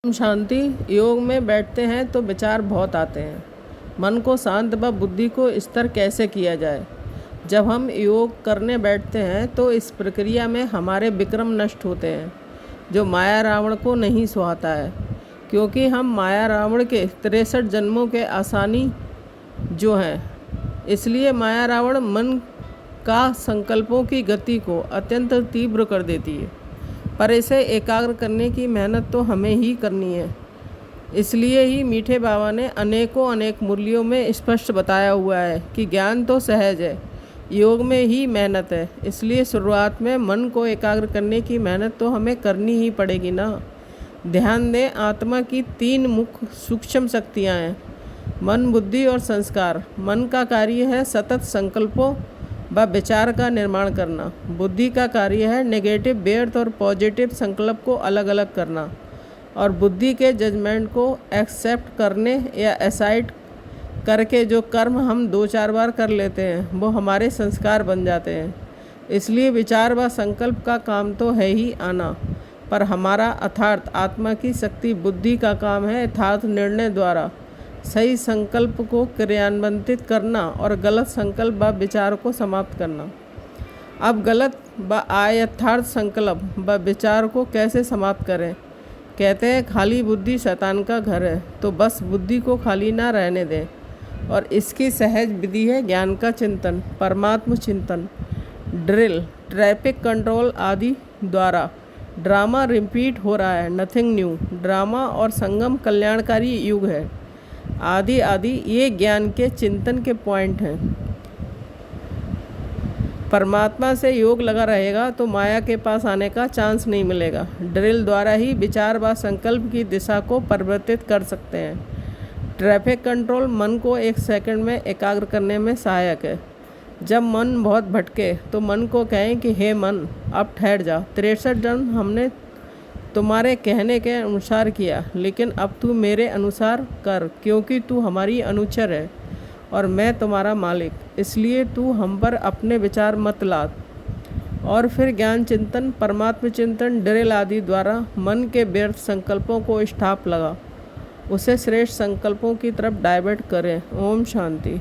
ओम शांति। योग में बैठते हैं तो विचार बहुत आते हैं। मन को शांत व बुद्धि को स्थिर कैसे किया जाए। जब हम योग करने बैठते हैं तो इस प्रक्रिया में हमारे विक्रम नष्ट होते हैं, जो माया रावण को नहीं सुहाता है, क्योंकि हम माया रावण के 63 जन्मों के आसानी जो हैं। इसलिए माया रावण मन का संकल्पों की गति को अत्यंत तीव्र कर देती है, पर इसे एकाग्र करने की मेहनत तो हमें ही करनी है। इसलिए ही मीठे बाबा ने अनेक मुरलियों में स्पष्ट बताया हुआ है कि ज्ञान तो सहज है, योग में ही मेहनत है। इसलिए शुरुआत में मन को एकाग्र करने की मेहनत तो हमें करनी ही पड़ेगी ना। ध्यान दें, आत्मा की 3 मुख्य सूक्ष्म शक्तियाँ हैं, मन, बुद्धि और संस्कार। मन का कार्य है सतत संकल्पों व विचार का निर्माण करना। बुद्धि का कार्य है नेगेटिव, व्यर्थ और पॉजिटिव संकल्प को अलग अलग करना, और बुद्धि के जजमेंट को एक्सेप्ट करने या एसाइड करके जो कर्म हम 2-4 बार कर लेते हैं वो हमारे संस्कार बन जाते हैं। इसलिए विचार व संकल्प का काम तो है ही आना, पर हमारा अर्थात आत्मा की शक्ति बुद्धि का काम है यथार्थ निर्णय द्वारा सही संकल्प को क्रियान्वित करना और गलत संकल्प व विचार को समाप्त करना। अब गलत व अयथार्थ संकल्प व विचार को कैसे समाप्त करें। कहते हैं खाली बुद्धि शैतान का घर है, तो बस बुद्धि को खाली ना रहने दें, और इसकी सहज विधि है ज्ञान का चिंतन, परमात्म चिंतन, ड्रिल, ट्रैफिक कंट्रोल आदि द्वारा। ड्रामा रिपीट हो रहा है, नथिंग न्यू। ड्रामा और संगम कल्याणकारी युग है, आदि ये ज्ञान के चिंतन के पॉइंट हैं। परमात्मा से योग लगा रहेगा तो माया के पास आने का चांस नहीं मिलेगा। ड्रिल द्वारा ही विचार व संकल्प की दिशा को परिवर्तित कर सकते हैं। ट्रैफिक कंट्रोल मन को 1 सेकंड में एकाग्र करने में सहायक है। जब मन बहुत भटके तो मन को कहें कि हे मन, अब ठहर जा। 63 जन्म हमने तुम्हारे कहने के अनुसार किया, लेकिन अब तू मेरे अनुसार कर, क्योंकि तू हमारी अनुचर है और मैं तुम्हारा मालिक। इसलिए तू हम पर अपने विचार मत लाद। और फिर ज्ञान चिंतन, परमात्म चिंतन, ड्रिल आदि द्वारा मन के व्यर्थ संकल्पों को स्टॉप लगा उसे श्रेष्ठ संकल्पों की तरफ डाइवर्ट करें। ओम शांति।